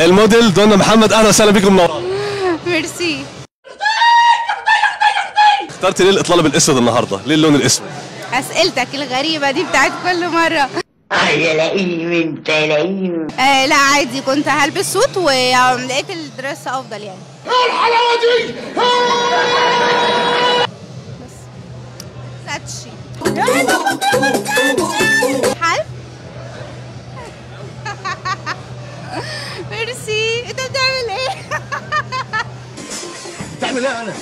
الموديل دنا محمد، اهلا وسهلا بيكم منورة. ميرسي. اخترتي ليه الاطلالة بالاسود النهارده؟ ليه اللون الاسود؟ اسئلتك الغريبه دي بتاعت كل مره. يا لئيم انت لئيم. لا عادي، كنت هلبس سوت ولقيت الدرس افضل يعني. ايه الحلاوه دي؟ بس ساتشي حلو. ميرسي. انت بتعمل ايه؟ بتعمل ايه انا؟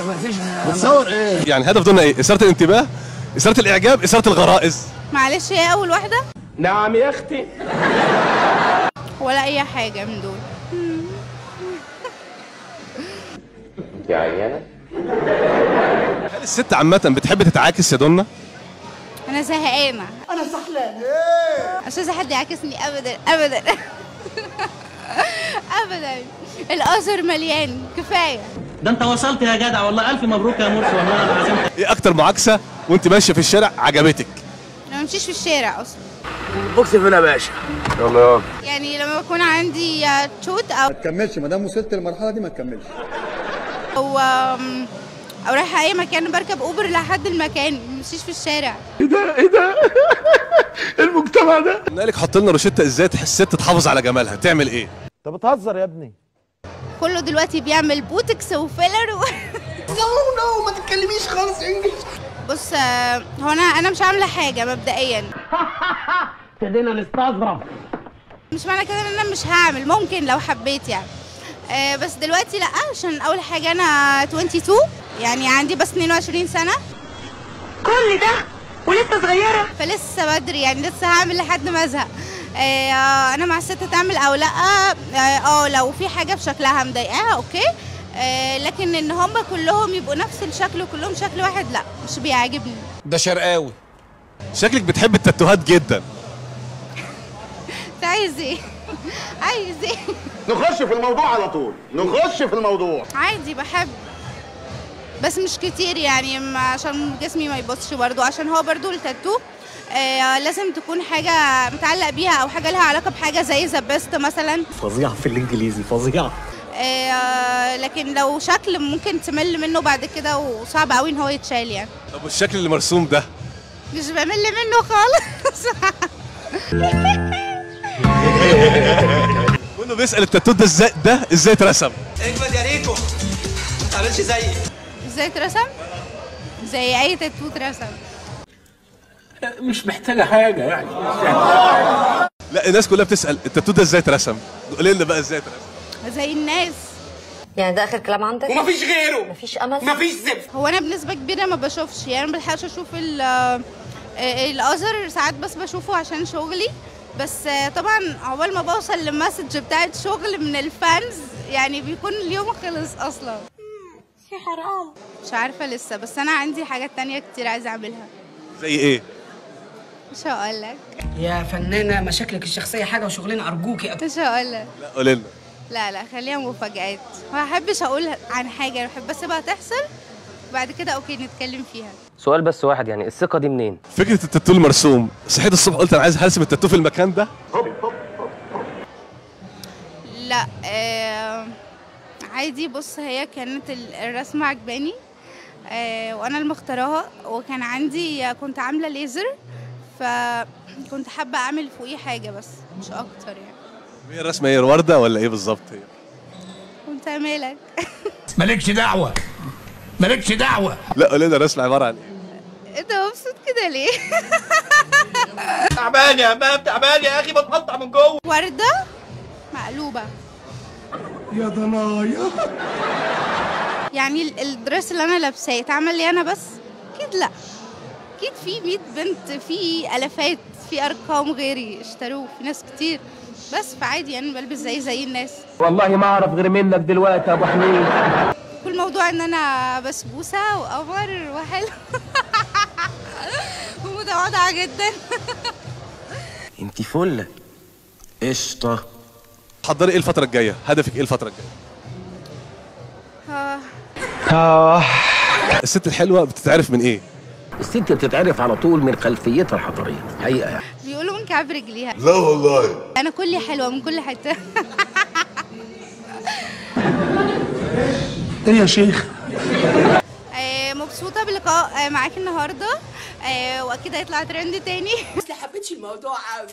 مفيش. بتصور ايه؟ يعني هدف دنا ايه؟ اثارة الانتباه، اثارة الاعجاب، اثارة الغرائز. معلش، هي اول واحده نعم يا اختي. ولا اي حاجه من دول. انت عيانه؟ هل الست عامة بتحب تتعاكس يا دنا؟ انا زهقانه. انا زعلان. مش عايزه حد يعاكسني ابدا ابدا. ابدا. القصر مليان كفايه. ده انت وصلت يا جدع والله. الف مبروك يا مرسي والله العظيم. ايه اكتر معاكسة وانت ماشية في الشارع عجبتك؟ انا ما بمشيش في الشارع اصلا. بوكس فين يا باشا؟ يلا. يعني لما يكون عندي شوت ما تكملش، ما دام وصلت للمرحله دي ما تكملش. او رايحه اي مكان بركب اوبر لحد المكان، ما بمشيش في الشارع. ايه ده؟ ايه ده؟ المجتمع ده. قلنا لك حط لنا روشته ازاي الست تحافظ على جمالها، تعمل ايه؟ انت بتهزر يا ابني. كله دلوقتي بيعمل بوتكس وفيلر نو ما تتكلميش خالص انجلش. بص، هو انا مش عامله حاجه مبدئيا. ابتدينا نستظرف. مش معنى كده ان انا مش هعمل، ممكن لو حبيت يعني. بس دلوقتي لا، عشان اول حاجه انا 22 يعني عندي بس 22 سنه. كل ده ولسه صغيره. فلسه بدري يعني، لسه هعمل لحد ما ازهق. انا مع الست تعمل او لا. لو في حاجه في شكلها مضايقاها اوكي. لكن ان هم كلهم يبقوا نفس الشكل وكلهم شكل واحد، لا مش بيعجبني. ده شرقاوي. شكلك بتحب التاتوهات جدا. انت عايز ايه؟ عايز ايه؟ نخش في الموضوع على طول، نخش في الموضوع. عادي بحب، بس مش كتير يعني، عشان جسمي ما يبصش برضو، عشان هو برضو التاتو لازم تكون حاجة متعلق بيها أو حاجة لها علاقة بحاجة زي ذا بيست مثلا. فظيعه في الانجليزي، فظيعه. لكن لو شكل ممكن تمل منه بعد كده، وصعب قوي ان هو يتشال يعني. طب والشكل اللي مرسوم ده؟ مش بمل منه خالص. كله بيسأل التاتو ده ازاي اترسم؟ اجمد يا ريكو، ما تعملش زيي. ازاي اترسم؟ زي اي تاتو اترسم. مش محتاجه حاجه يعني. لا الناس كلها بتسأل التاتو ده ازاي اترسم؟ قولي لنا بقى ازاي اترسم؟ زي الناس. يعني ده اخر كلام عندك؟ ومفيش غيره، مفيش امل؟ مفيش زفت. هو انا بنسبة كبيرة ما بشوفش يعني، ما بلحقش اشوف الازر ساعات، بس بشوفه عشان شغلي. بس طبعا عقبال ما بوصل للمسج بتاعت شغل من الفانز يعني بيكون اليوم خلص اصلا. يا حرام. مش عارفه لسه، بس انا عندي حاجات تانية كتير عايزه اعملها. زي ايه؟ مش هقول لك. يا فنانه مشاكلك الشخصيه حاجه وشغلنا ارجوكي. مش هقول لك. لا قولي لنا. لا خليها مفاجآت، ما بحبش اقول عن حاجه، بحب اسيبها تحصل وبعد كده اوكي نتكلم فيها. سؤال بس واحد، يعني الثقه دي منين؟ فكرة التاتو المرسوم، صحيت الصبح قلت انا عايز هرسم التاتو في المكان ده؟ لا عادي. بص، هي كانت الرسمه عجباني وانا اللي مختاراها، وكان عندي كنت عامله ليزر، فكنت حابه اعمل فوقيه حاجه بس مش اكتر يعني. هي الرسمه ايه، ورده ولا ايه بالظبط هي؟ وانت مالك؟ مالكش دعوه، مالكش دعوه. لا قولي لنا الرسمه عباره عن ايه؟ انت مبسوط كده ليه؟ تعبان يا امام، تعبان يا اخي، بتقطع من جوه. ورده مقلوبه يا ضنايا. يعني الدرس اللي انا لابساه يتعمل لي انا بس؟ اكيد لا. اكيد في 100 بنت، في الافات، في ارقام غيري اشتروه، في ناس كتير، بس فعادي يعني بلبس زي الناس. والله ما اعرف غير منك دلوقتي يا ابو حميد. كل موضوع ان انا بسبوسه وقمر وحلو ومتواضعه جدا. انت فله قشطه. حضري ايه الفتره الجايه؟ هدفك ايه الفتره الجايه؟ الست الحلوه بتتعرف من ايه؟ الست بتتعرف على طول من خلفيتها الحضاريه حقيقه يعني. بيقولوا من كعب رجليها. لا والله. انا كلي حلوه من كل حته. ايه يا شيخ؟ مبسوطة بلقاء معاكي النهاردة، واكيد هيطلع ترند تاني. بس حبيتش الموضوع قوي.